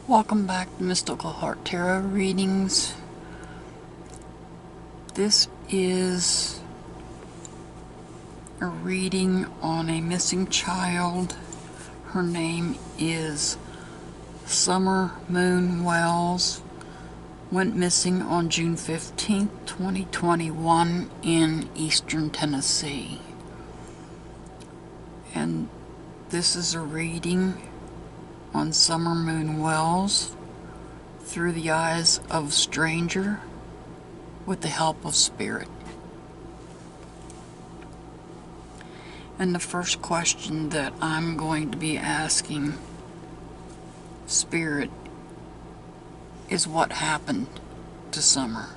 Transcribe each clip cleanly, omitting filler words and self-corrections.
Welcome back to Mystical Heart Tarot readings. This is a reading on a missing child. Her name is Summer Moon Wells. Went missing on June 15th, 2021 in eastern Tennessee. And this is a reading on Summer Moon Wells through the eyes of a stranger with the help of Spirit. And the first question that I'm going to be asking Spirit is, what happened to Summer?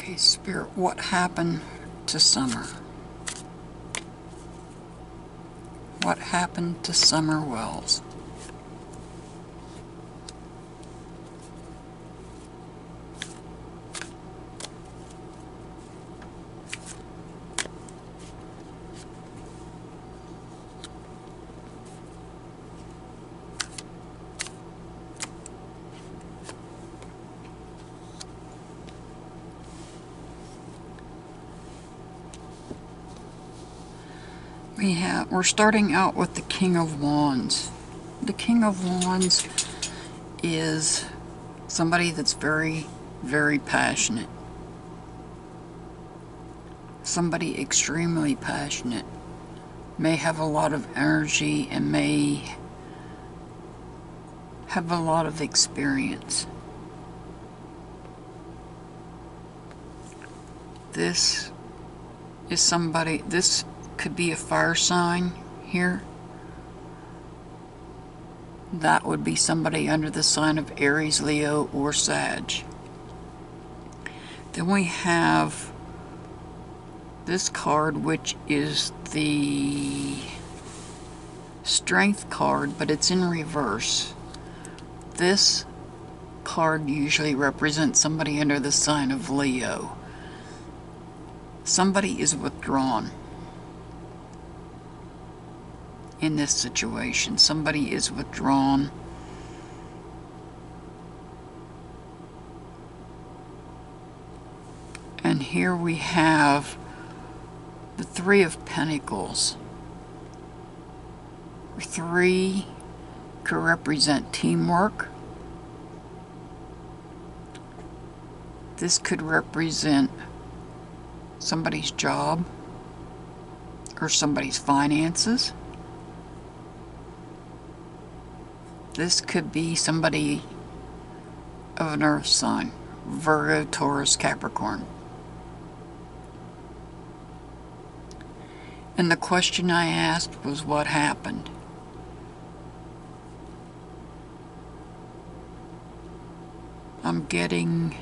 Okay, Spirit, what happened to Summer? What happened to Summer Wells? We're starting out with the King of Wands. The King of Wands is somebody that's very, very passionate. Somebody extremely passionate. May have a lot of energy and may have a lot of experience. This is somebody, this could be a fire sign here. That would be somebody under the sign of Aries, Leo, or Sag. Then we have this card, which is the Strength card, but it's in reverse. This card usually represents somebody under the sign of Leo. Somebody is withdrawn. In this situation, somebody is withdrawn. And here we have the Three of Pentacles. 3 could represent teamwork. This could represent somebody's job or somebody's finances. This could be somebody of an earth sign, Virgo, Taurus, Capricorn. And the question I asked was, what happened? I'm getting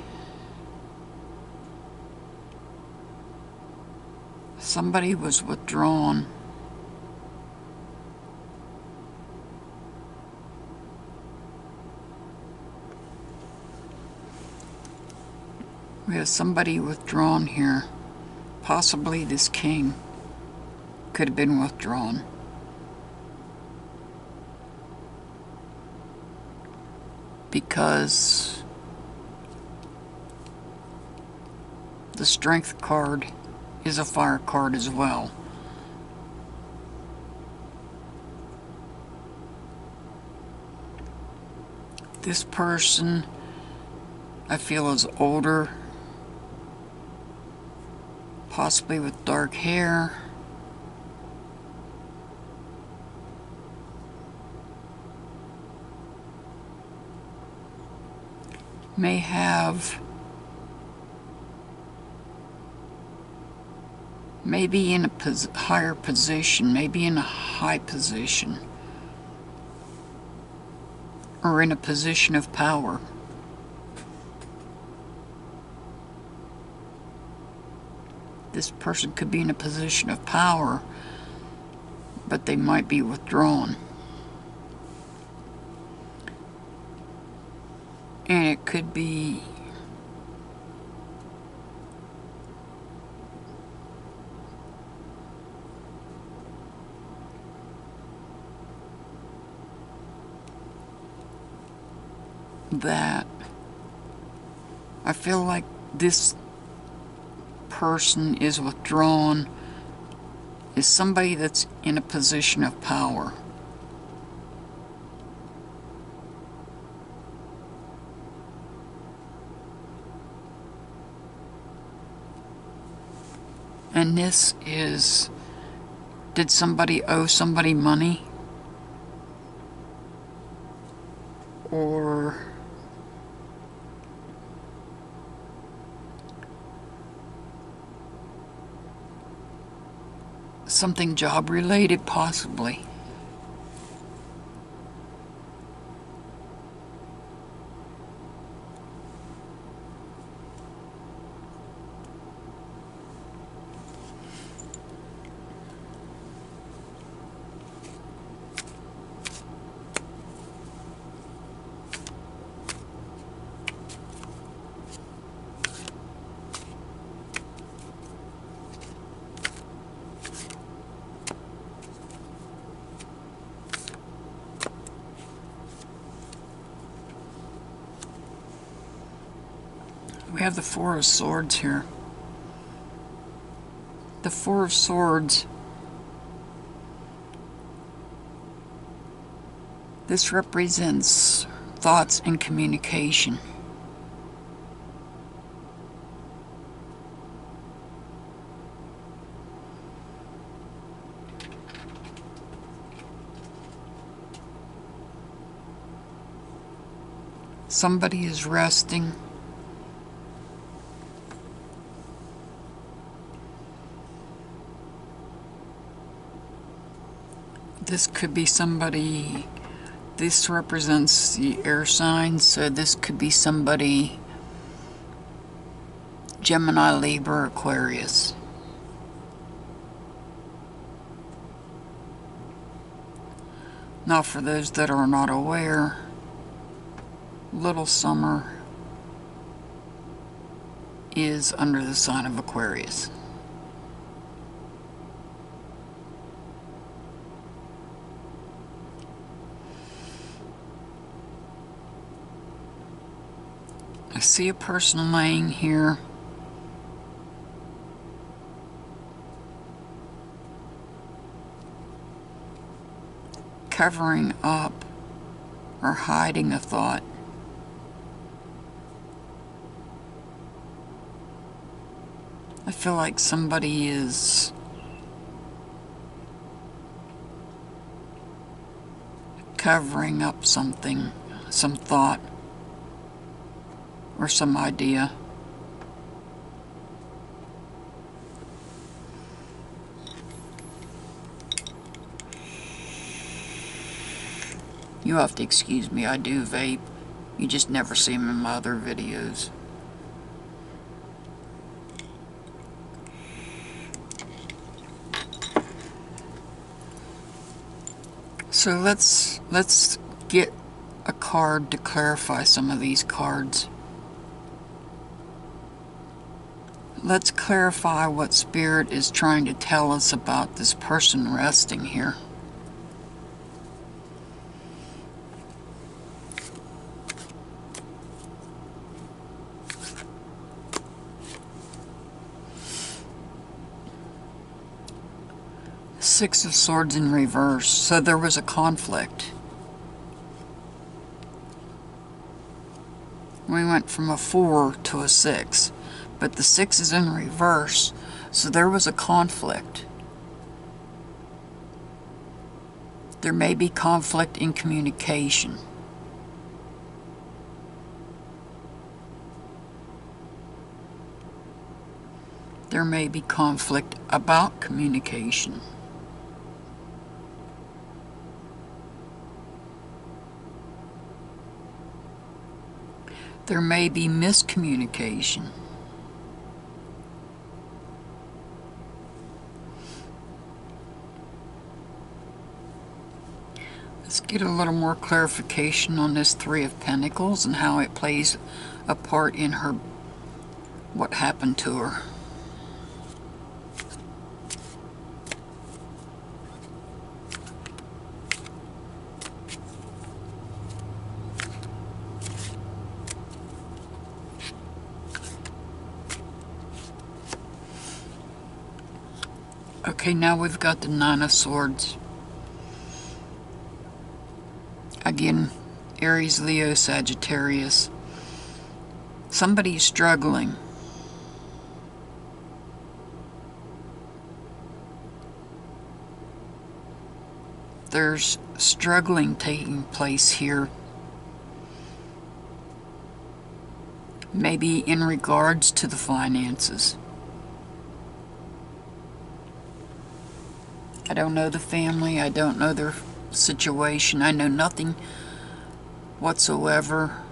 somebody was withdrawn. We have somebody withdrawn here. Possibly this king could have been withdrawn. Because the Strength card is a fire card as well. This person, I feel, is older possibly with dark hair. May have maybe in a higher position, maybe in a high position, or in a position of power. This person could be in a position of power, but they might be withdrawn. And it could be that I feel like this person is withdrawn is somebody that's in a position of power. And this is, did somebody owe somebody money? Or something job related, possibly. We have the Four of Swords here. The Four of Swords. This represents thoughts and communication. Somebody is resting. This could be somebody, this represents the air signs, so this could be somebody Gemini, Libra, Aquarius. Now for those that are not aware, Little Summer is under the sign of Aquarius. I see a person laying here. Covering up or hiding a thought. I feel like somebody is covering up something, some thought, or some idea. You have to excuse me, I do vape. You just never see them in my other videos. So let's get a card to clarify some of these cards. Let's clarify what Spirit is trying to tell us about this person resting here. Six of Swords in reverse, so there was a conflict. We went from a 4 to a 6. but the 6 is in reverse, so there was a conflict. There may be conflict in communication. There may be conflict about communication. There may be miscommunication. Let's get a little more clarification on this 3 of Pentacles and how it plays a part in her, what happened to her. Okay, now we've got the 9 of Swords. Again, Aries, Leo, Sagittarius. Somebody's struggling. There's struggling taking place here. Maybe in regards to the finances. I don't know the family. I don't know their situation. I know nothing whatsoever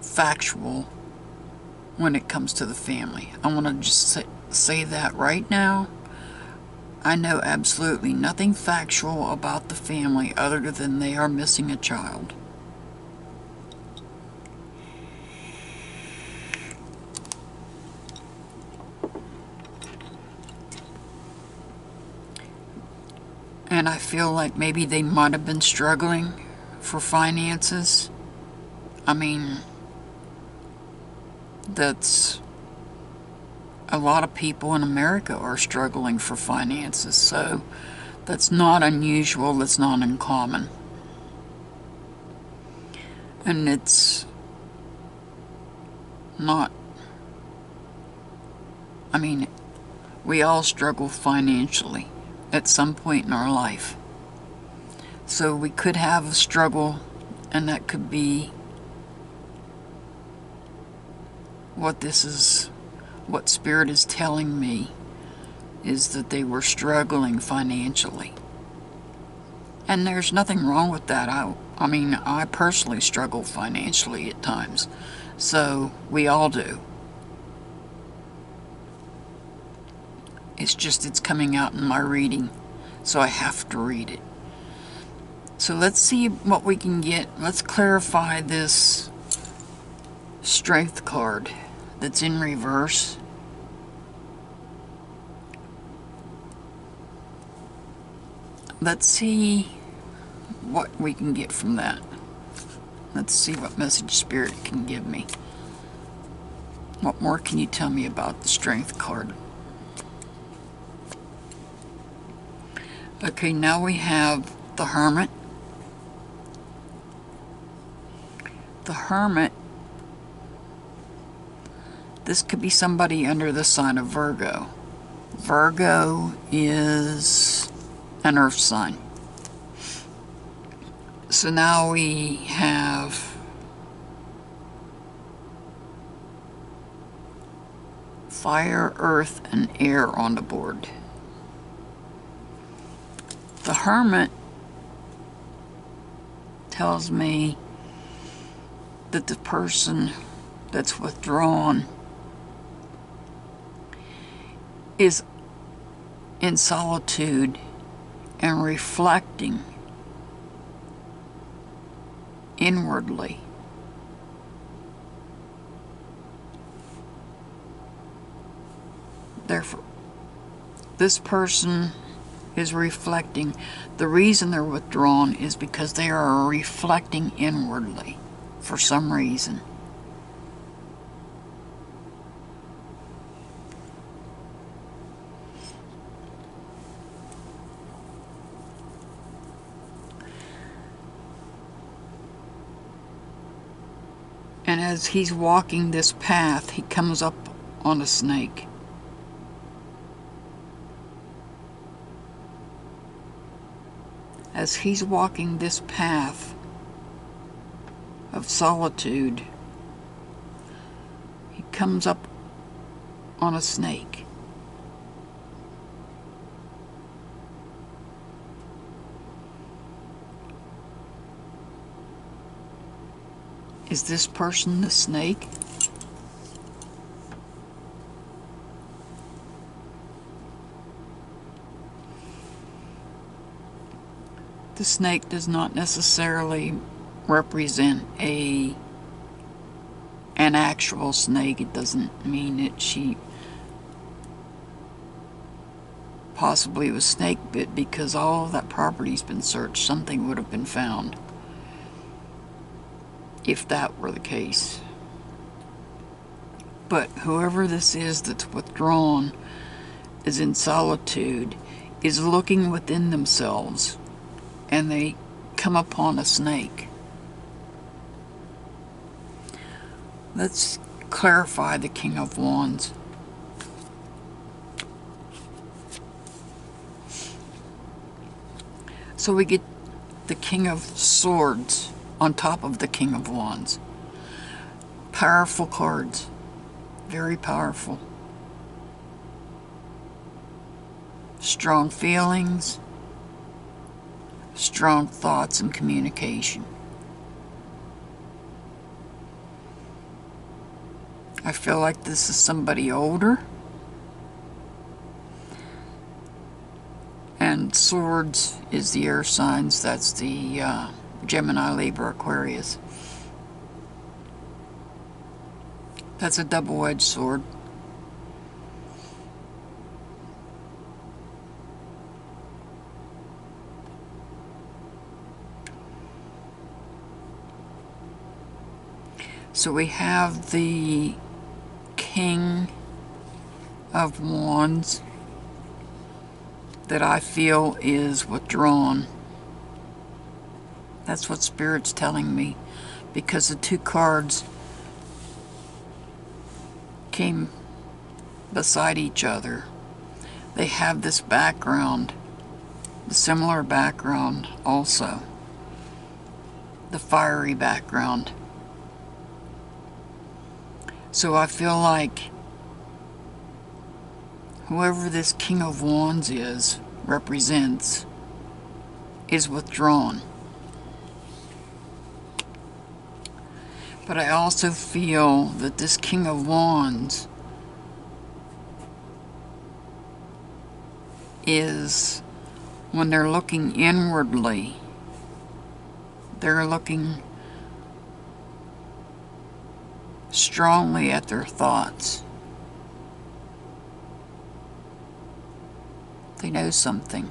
factual when it comes to the family. I want to just say that right now. I know absolutely nothing factual about the family other than they are missing a child. And I feel like maybe they might have been struggling for finances. I mean, that's a lot of people in America are struggling for finances, so that's not unusual, that's not uncommon. And it's not, I mean, we all struggle financially at some point in our life. So we could have a struggle, and that could be what this is, what Spirit is telling me, is that they were struggling financially. And there's nothing wrong with that. I mean, I personally struggle financially at times. So we all do. It's just it's coming out in my reading, so I have to read it. So let's see what we can get. Let's clarify this Strength card that's in reverse. Let's see what we can get from that. Let's see what message Spirit can give me. What more can you tell me about the Strength card? Okay, now we have the Hermit. The Hermit, this could be somebody under the sign of Virgo. Virgo is an earth sign. So now we have fire, earth, and air on the board. The Hermit tells me that the person that's withdrawn is in solitude and reflecting inwardly. Therefore, this person is reflecting. The reason they're withdrawn is because they are reflecting inwardly for some reason. And as he's walking this path, he comes up on a snake. As he's walking this path of solitude, he comes up on a snake. Is this person the snake? The snake does not necessarily represent an actual snake. It doesn't mean that she possibly was snake bit, because all of that property's been searched. Something would have been found if that were the case. But whoever this is that's withdrawn, is in solitude, is looking within themselves, and they come upon a snake. Let's clarify the King of Wands. So we get the King of Swords on top of the King of Wands. Powerful cards. Very powerful. Strong feelings. Strong thoughts and communication. I feel like this is somebody older. And Swords is the air signs. That's the Gemini, Libra, Aquarius. That's a double-edged sword. So we have the King of Wands that I feel is withdrawn. That's what Spirit's telling me, because the two cards came beside each other. They have this background, the similar background also, the fiery background. So I feel like whoever this King of Wands represents, is withdrawn. But I also feel that this King of Wands is, when they're looking inwardly, they're looking strongly at their thoughts. They know something.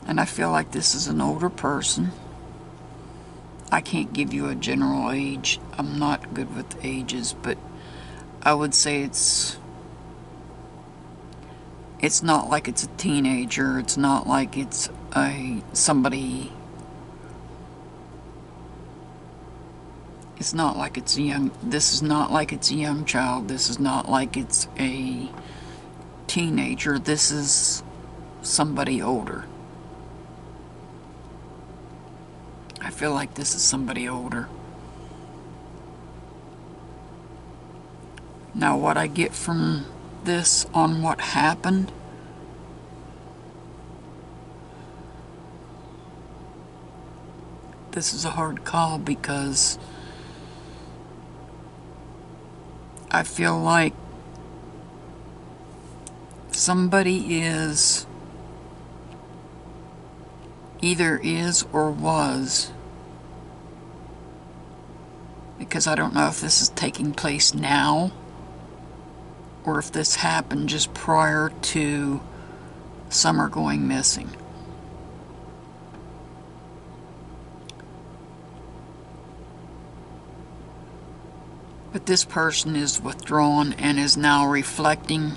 And I feel like this is an older person. I can't give you a general age. I'm not good with ages, but I would say it's not like it's a teenager. It's not like it's somebody. It's not like it's a young. This is not like it's a young child. This is not like it's a teenager. This is somebody older. I feel like this is somebody older. Now, what I get from this on what happened, this is a hard call, because I feel like somebody either is or was, because I don't know if this is taking place now or if this happened just prior to Summer going missing. But this person is withdrawn and is now reflecting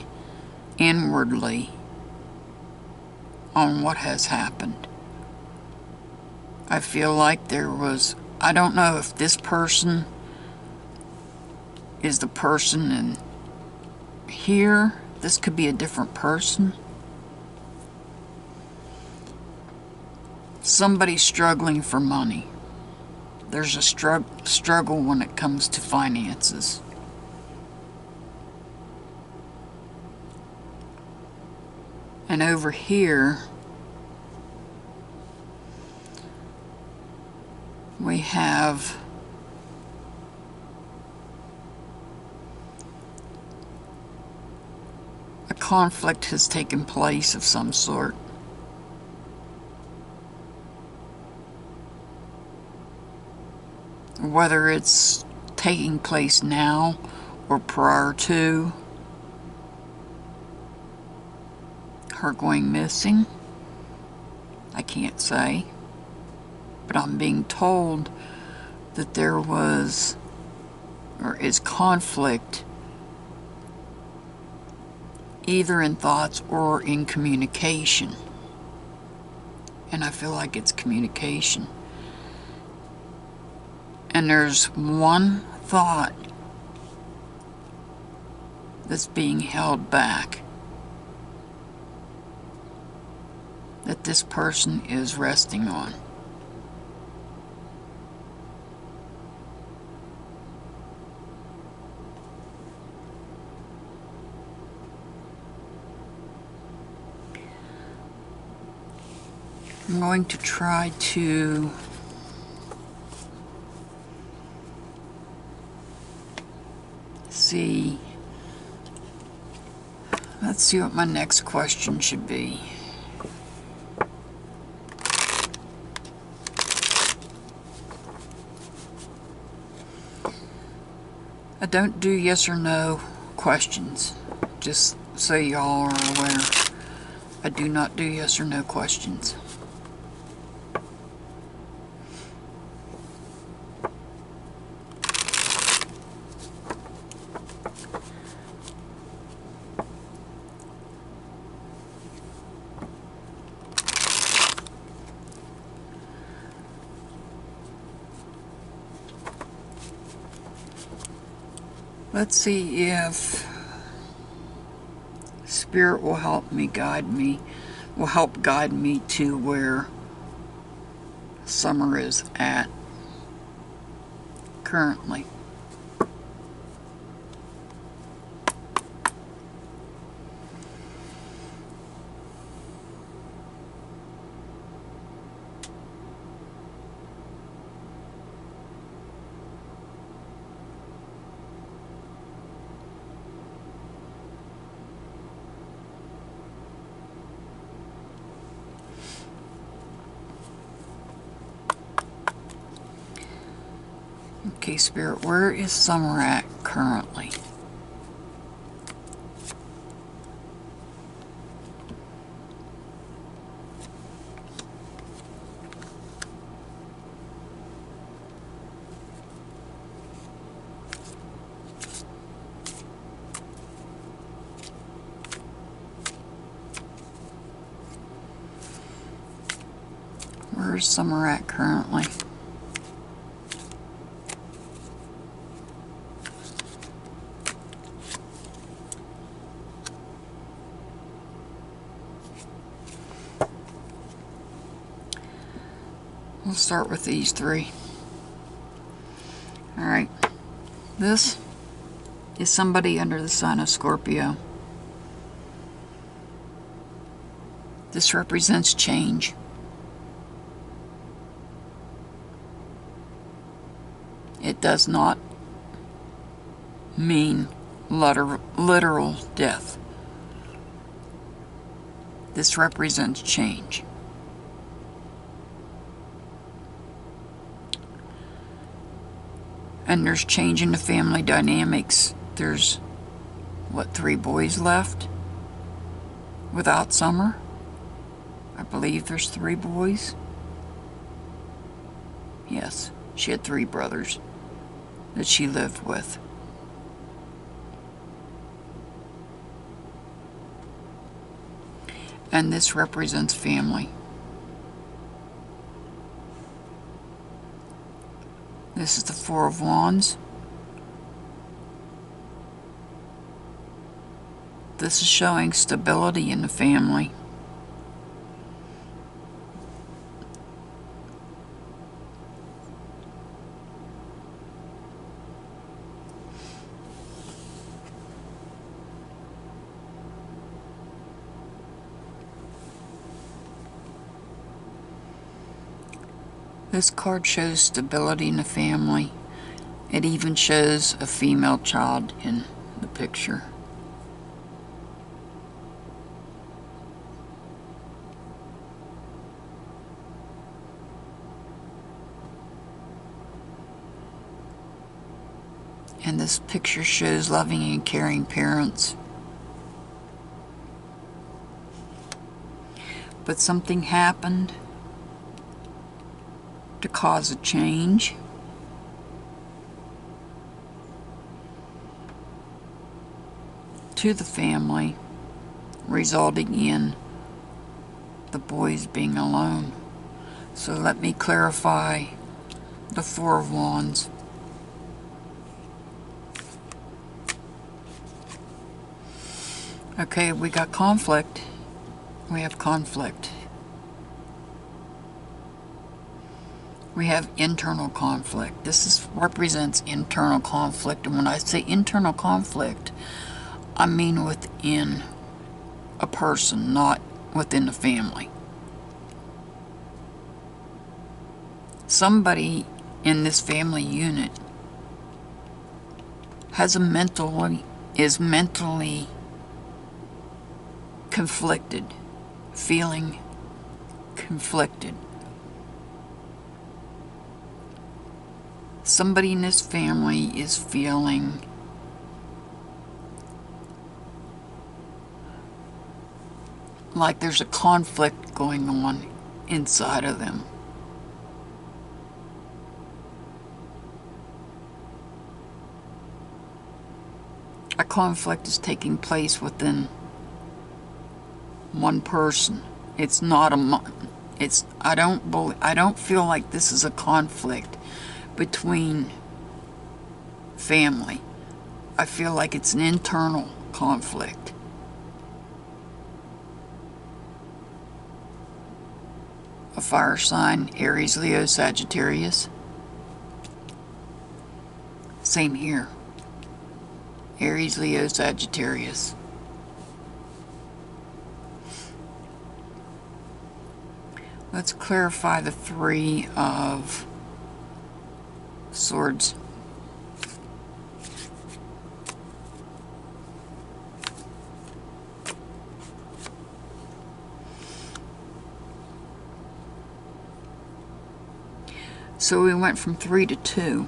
inwardly on what has happened. I feel like there was I don't know if this person is the person in here. This could be a different person. Somebody struggling for money. There's a struggle when it comes to finances. And over here, we have a conflict has taken place of some sort. Whether it's taking place now or prior to her going missing, I can't say. But I'm being told that there was or is conflict either in thoughts or in communication. And I feel like it's communication. And there's one thought that's being held back that this person is resting on. I'm going to try to see. Let's see what my next question should be. I don't do yes or no questions, just so y'all are aware. I do not do yes or no questions. Let's see if Spirit will help guide me to where Summer is at currently. Okay, Spirit, where is Summer at currently? Where is Summer at currently? We'll start with these three. Alright. This is somebody under the sign of Scorpio. This represents change. It does not mean literal death. This represents change. And there's change in the family dynamics. There's, what, 3 boys left without Summer? I believe there's 3 boys. Yes, she had 3 brothers that she lived with. And this represents family. This is the Four of Wands. This is showing stability in the family. This card shows stability in the family. It even shows a female child in the picture. And this picture shows loving and caring parents. But something happened to cause a change. To the family, resulting in the boys being alone. So let me clarify the Four of Wands. Okay, we got conflict. We have conflict. We have internal conflict. This represents internal conflict. And when I say internal conflict, I mean within a person, not within the family. Somebody in this family unit is mentally conflicted, feeling conflicted. Somebody in this family is feeling like there's a conflict going on inside of them. A conflict is taking place within one person. It's not I don't feel like this is a conflict between family. I feel like it's an internal conflict. A fire sign, Aries, Leo, Sagittarius. Same here. Aries, Leo, Sagittarius. Let's clarify the Three of Swords. So we went from 3 to 2.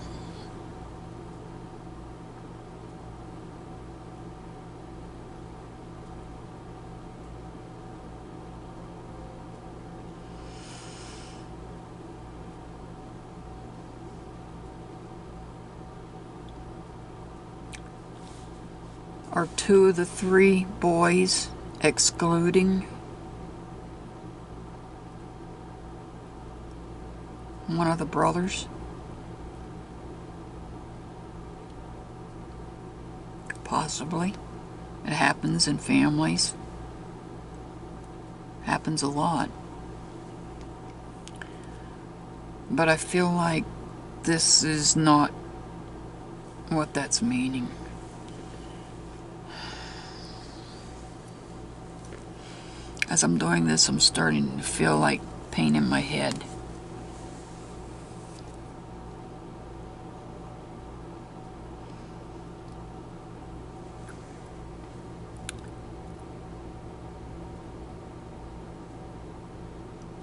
Are 2 of the 3 boys excluding one of the brothers? Possibly. It happens in families. Happens a lot. But I feel like this is not what that's meaning. As I'm doing this, I'm starting to feel like pain in my head.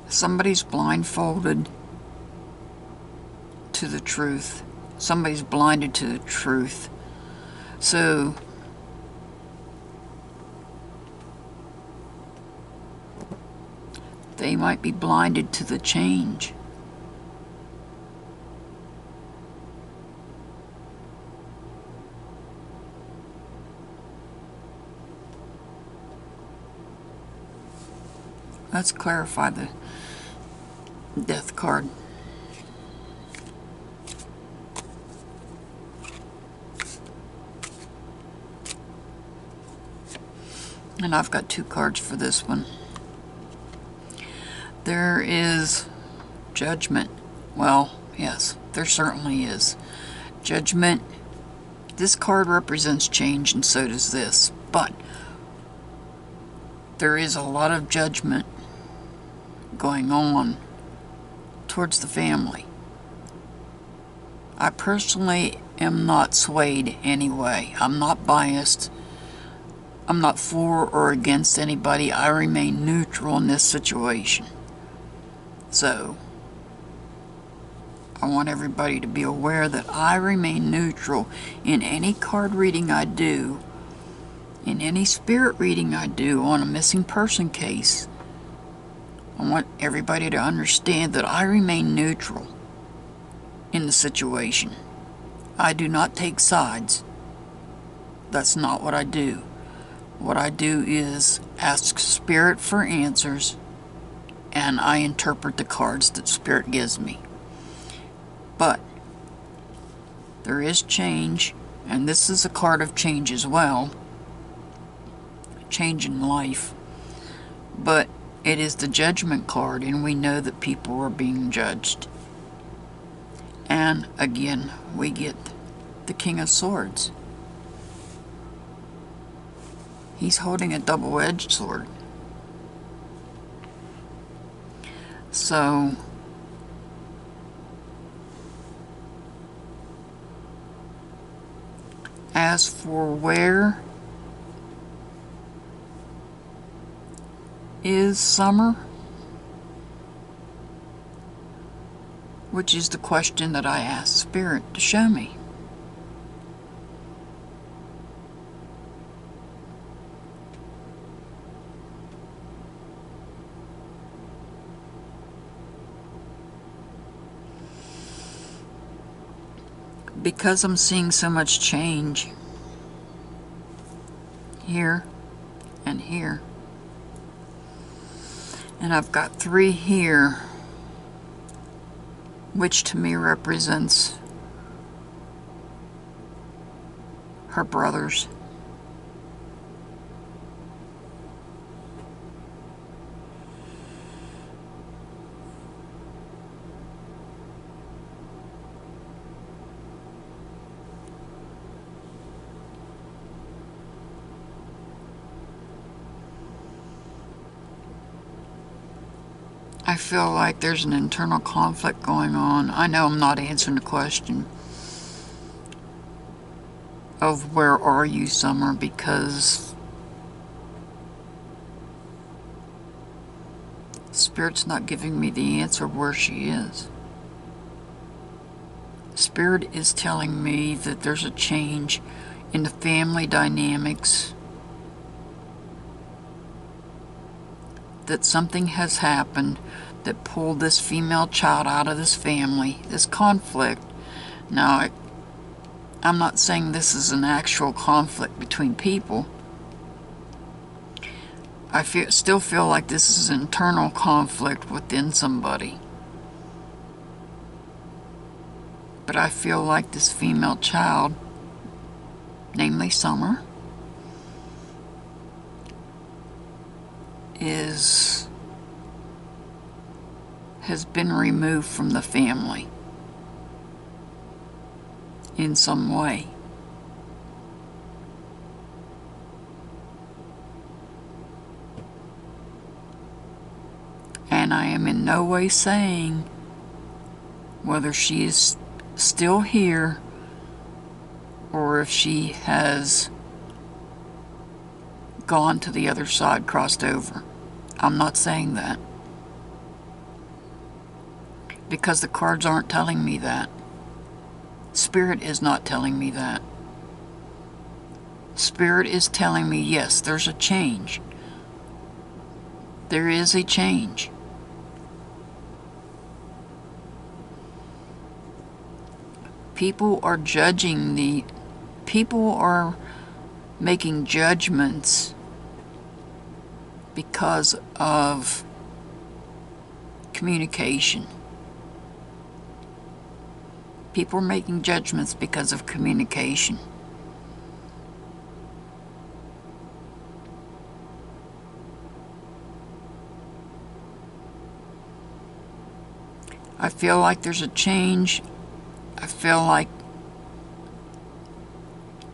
Somebody's blindfolded to the truth. Somebody's blinded to the truth. So they might be blinded to the change. Let's clarify the Death card. And I've got 2 cards for this one. There is Judgment. Well, yes, there certainly is. Judgment. This card represents change, and so does this. But there is a lot of judgment going on towards the family. I personally am not swayed anyway. I'm not biased. I'm not for or against anybody. I remain neutral in this situation. So, I want everybody to be aware that I remain neutral in any card reading I do, in any spirit reading I do on a missing person case. I want everybody to understand that I remain neutral in the situation. I do not take sides. That's not what I do. What I do is ask Spirit for answers, and I interpret the cards that Spirit gives me. But there is change, and this is a card of change as well. Change in life. But it is the Judgment card, and we know that people are being judged. And again, we get the King of Swords. He's holding a double-edged sword. So, as for where is summer, which is the question that I asked Spirit to show me. Because I'm seeing so much change here and here, and I've got 3 here, which to me represents her brothers. I feel like there's an internal conflict going on. I know I'm not answering the question of where are you, Summer, because Spirit's not giving me the answer where she is. Spirit is telling me that there's a change in the family dynamics, that something has happened that pulled this female child out of this family, this conflict. Now, I'm not saying this is an actual conflict between people. I still feel like this is an internal conflict within somebody. But I feel like this female child, namely Summer, has been removed from the family in some way. And I am in no way saying whether she is still here or if she has gone to the other side, crossed over. I'm not saying that, because the cards aren't telling me that. Spirit is not telling me that. Spirit is telling me, yes, there's a change. There is a change. People are making judgments because of communication. People are making judgments because of communication. I feel like there's a change. I feel like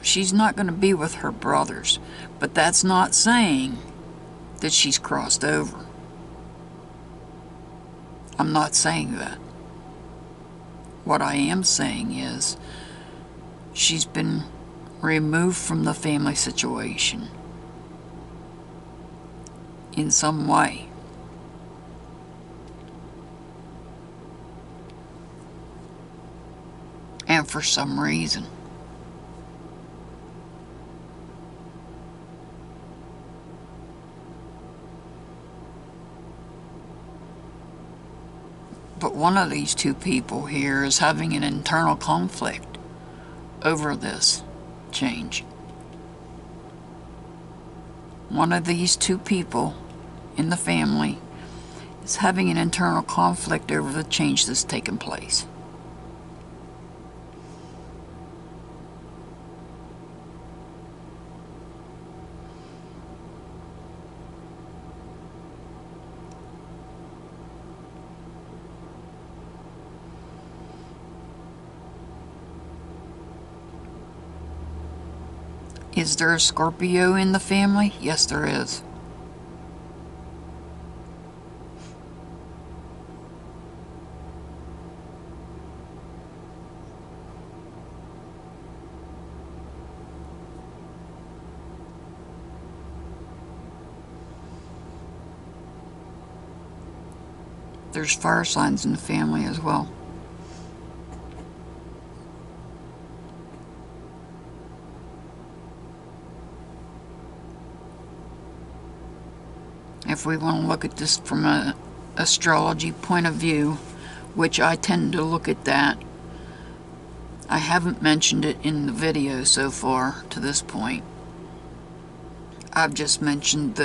she's not going to be with her brothers, but that's not saying that she's crossed over. I'm not saying that. What I am saying is she's been removed from the family situation in some way. And for some reason. But one of these two people here is having an internal conflict over this change. One of these two people in the family is having an internal conflict over the change that's taken place. Is there a Scorpio in the family? Yes, there is. There's fire signs in the family as well. If we want to look at this from an astrology point of view, which I tend to look at that, I haven't mentioned it in the video so far to this point. I've just mentioned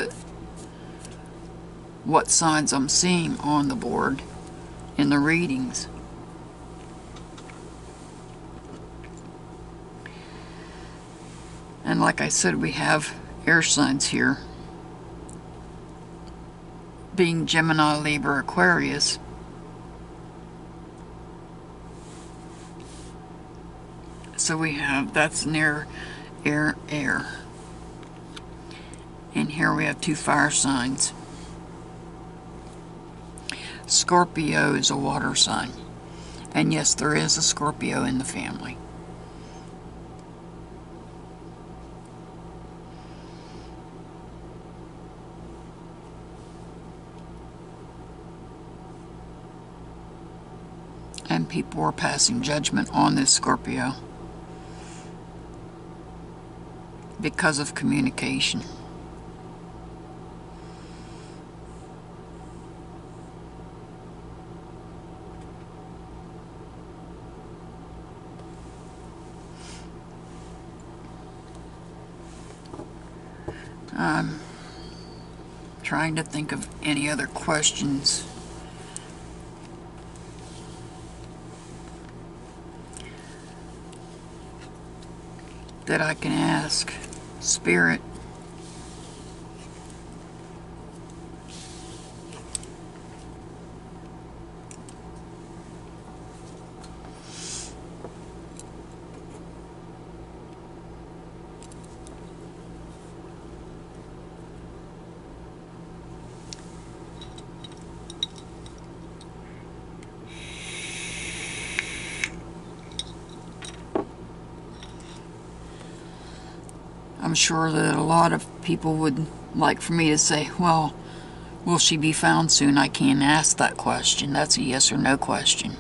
what signs I'm seeing on the board in the readings. And like I said, we have air signs here, being Gemini, Libra, Aquarius. So we have, that's near air. And here we have two fire signs. Scorpio is a water sign. And yes, there is a Scorpio in the family. And people are passing judgment on this Scorpio because of communication. I'm trying to think of any other questions. That I can ask Spirit. I'm sure that a lot of people would like for me to say, well, will she be found soon? I can't ask that question. That's a yes or no question.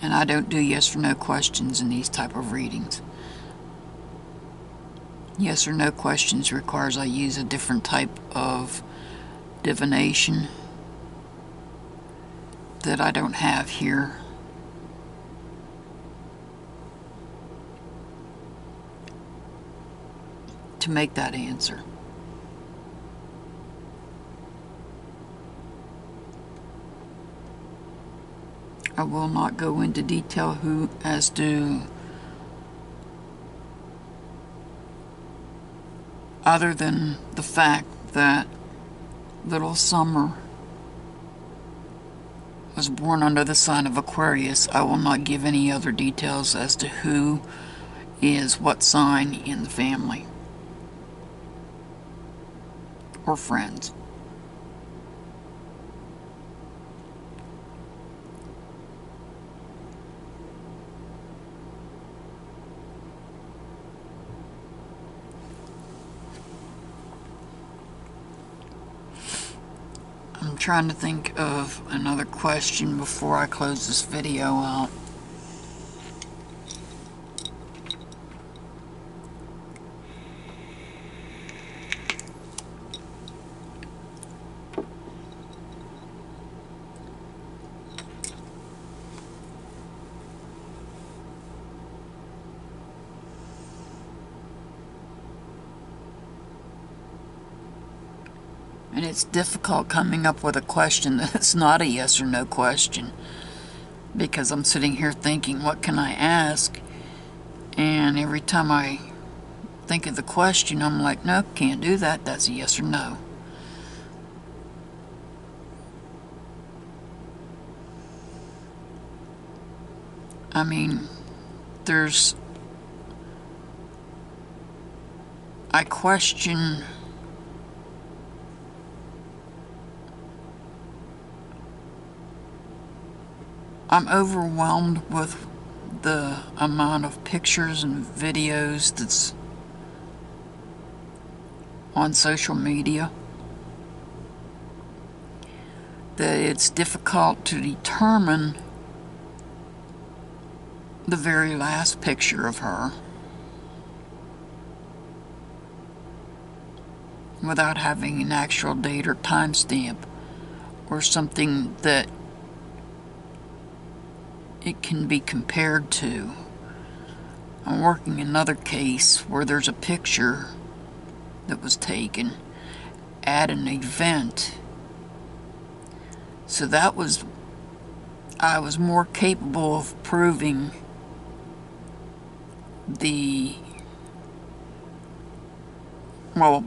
And I don't do yes or no questions in these type of readings. Yes or no questions requires I use a different type of divination that I don't have here. To make that answer. I will not go into detail as to other than the fact that little Summer was born under the sign of Aquarius. I will not give any other details as to who is what sign in the family or friends. I'm trying to think of another question before I close this video out. And it's difficult coming up with a question that's not a yes or no question, because I'm sitting here thinking, what can I ask? And every time I think of the question, I'm like, nope, can't do that. That's a yes or no. I mean, I question I'm overwhelmed with the amount of pictures and videos that's on social media that it's difficult to determine the very last picture of her without having an actual date or timestamp or something that it can be compared to. I'm working another case where there's a picture that was taken at an event. So I was more capable of proving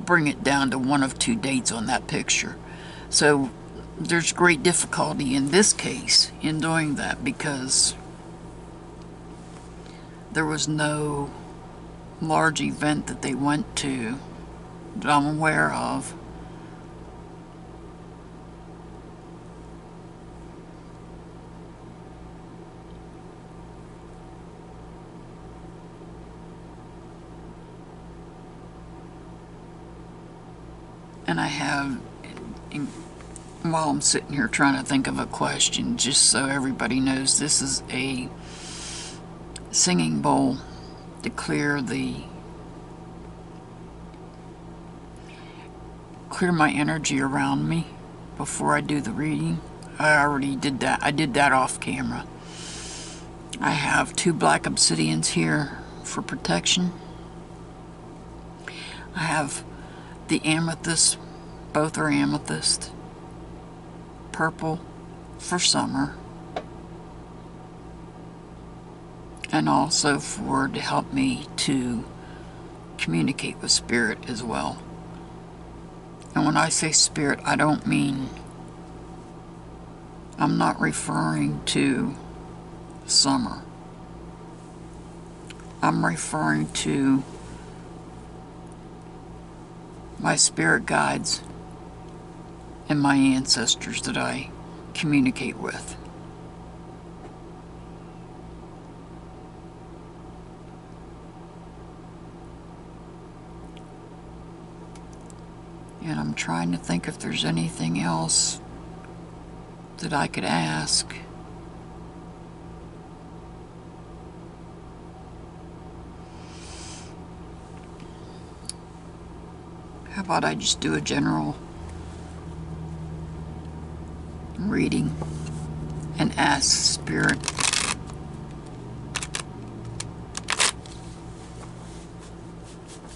bring it down to one of two dates on that picture. So there's great difficulty in this case in doing that because there was no large event that they went to that I'm aware of. And I have, while I'm sitting here trying to think of a question, just so everybody knows, this is a singing bowl to clear my energy around me before I do the reading. I already did that. I did that off camera. I have 2 black obsidians here for protection. I have the amethyst, both are amethyst, purple for summer, and also to help me to communicate with spirit as well. And when I say spirit, I don't mean, I'm not referring to summer. I'm referring to my spirit guides and my ancestors that I communicate with. And I'm trying to think if there's anything else that I could ask. How about I just do a general reading and ask Spirit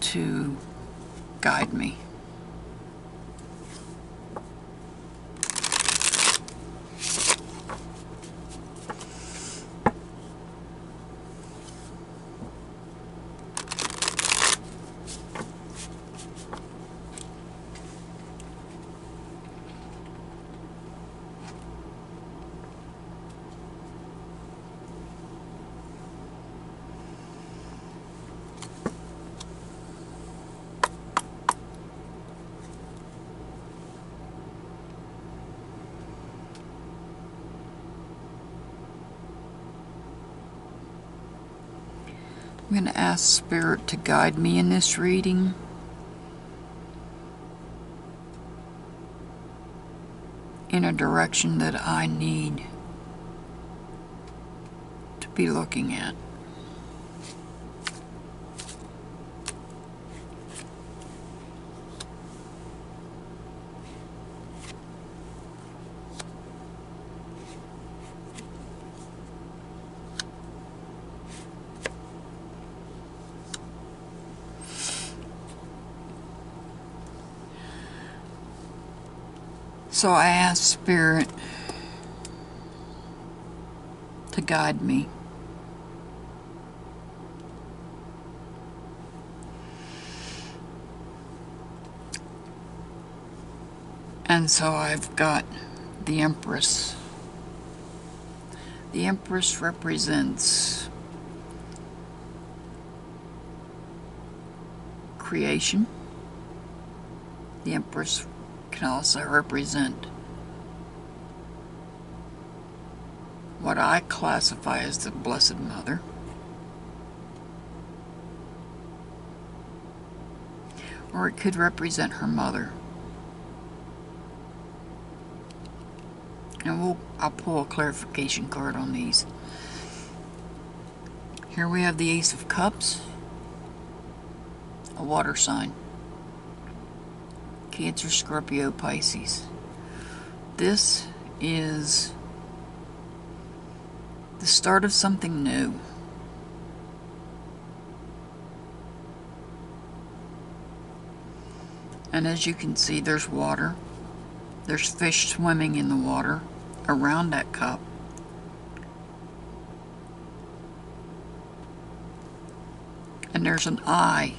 to guide me. I'm going to ask Spirit to guide me in this reading. In a direction that I need to be looking at. So I asked Spirit to guide me. And so I've got the Empress. The Empress represents creation. The Empress can also represent what I classify as the Blessed Mother. Or it could represent her mother. And I'll pull a clarification card on these. Here we have the Ace of Cups, a water sign. Cancer, Scorpio, Pisces. This is the start of something new. And as you can see, there's water. There's fish swimming in the water around that cup. And there's an eye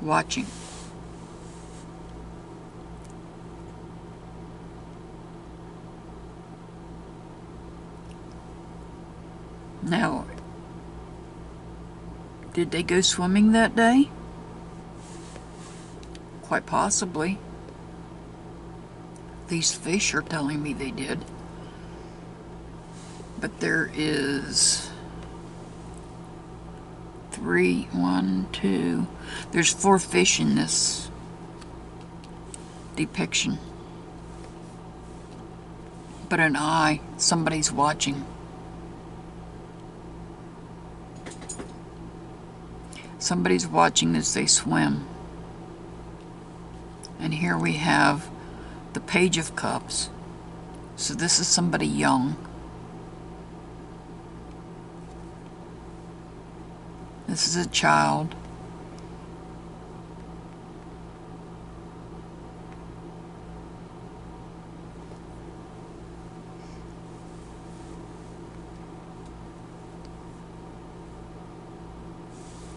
watching. Now, did they go swimming that day? Quite possibly. These fish are telling me they did. But there is 3, 1, 2. There's 4 fish in this depiction. But an eye, somebody's watching. Somebody's watching as they swim. And here we have the Page of Cups. So this is somebody young. This is a child.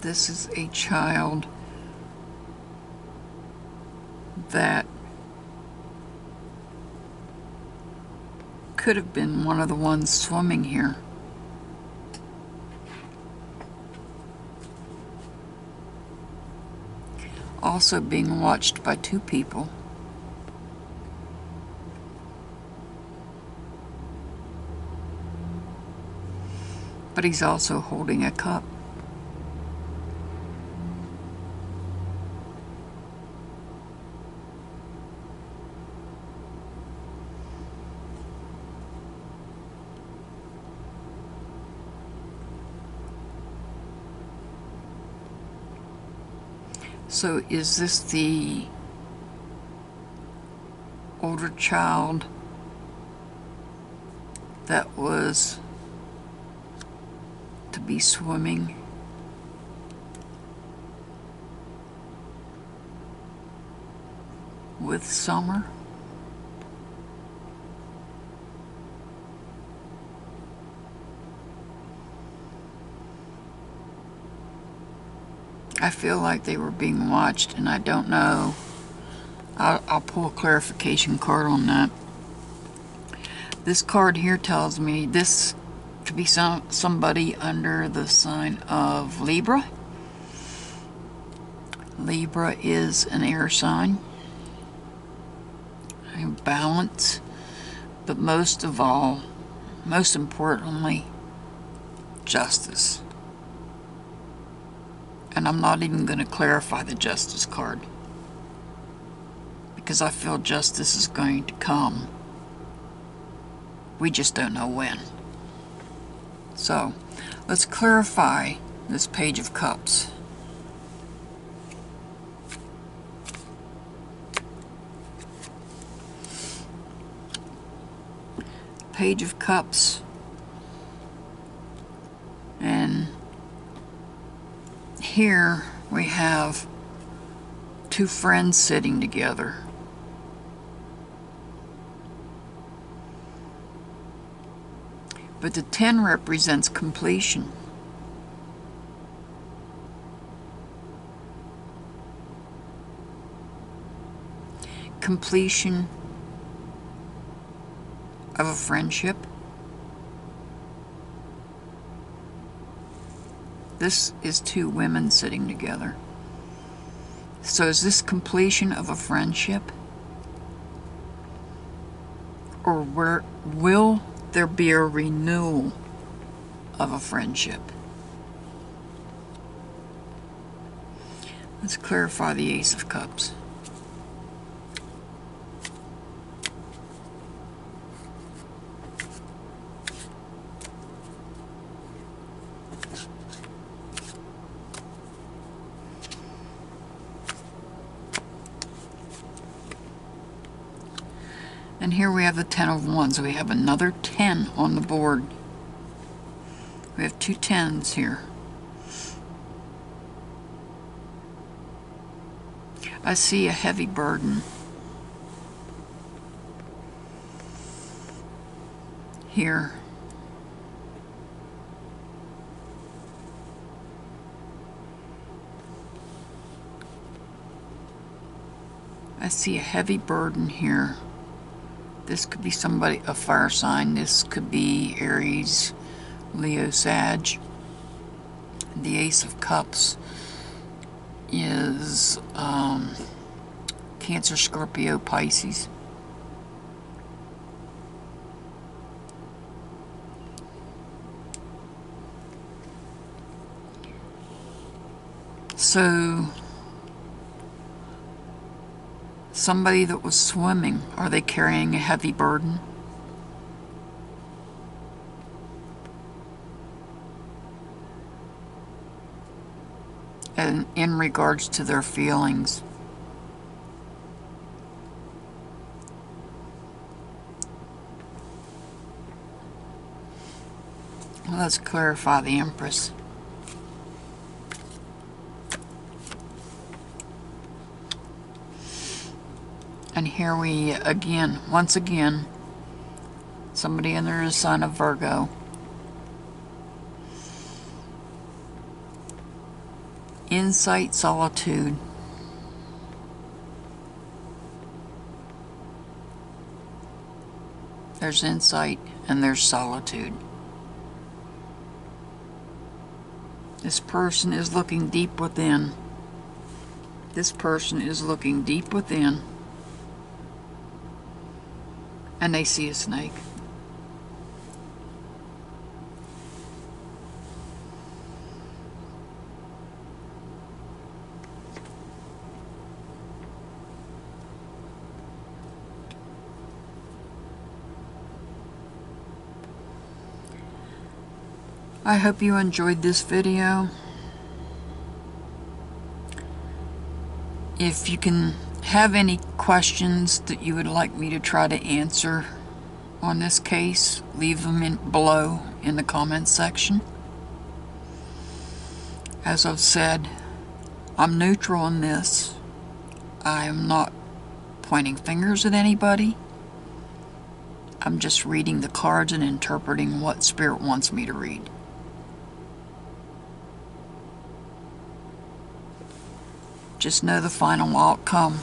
This is a child that could have been one of the ones swimming here. Also being watched by 2 people. But he's also holding a cup. So is this the older child that was to be swimming with Summer? I feel like they were being watched, and I don't know. I'll pull a clarification card on that. This card here tells me this could be somebody under the sign of Libra. Libra is an air sign. Balance, but most of all, most importantly, Justice. And I'm not even going to clarify the Justice card, because I feel justice is going to come. We just don't know when. So, let's clarify this Page of Cups. Page of Cups. And here we have two friends sitting together. But the 10 represents completion. Completion of a friendship. This is two women sitting together. So is this completion of a friendship? Or will there be a renewal of a friendship? Let's clarify the Ace of Cups. And here we have the 10 of Wands, so we have another 10 on the board. We have two 10s here. I see a heavy burden here. I see a heavy burden here. This could be somebody, a fire sign. This could be Aries, Leo, Sag. The Ace of Cups is Cancer, Scorpio, Pisces. So, somebody that was swimming, are they carrying a heavy burden? And in regards to their feelings. Let's clarify the Empress. And here we once again, somebody under the sign of Virgo. Insight, solitude. There's insight and there's solitude. This person is looking deep within. This person is looking deep within. And they see a snake. I hope you enjoyed this video. If you can have any questions that you would like me to try to answer on this case, leave them below in the comments section. As I've said, I'm neutral in this. I am not pointing fingers at anybody. I'm just reading the cards and interpreting what Spirit wants me to read. Just know the final outcome.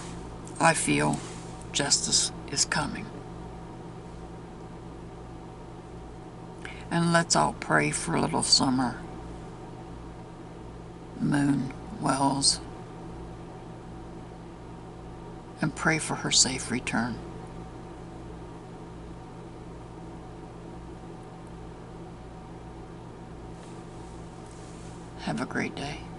I feel justice is coming. And let's all pray for little Summer, Moon, Wells, and pray for her safe return. Have a great day.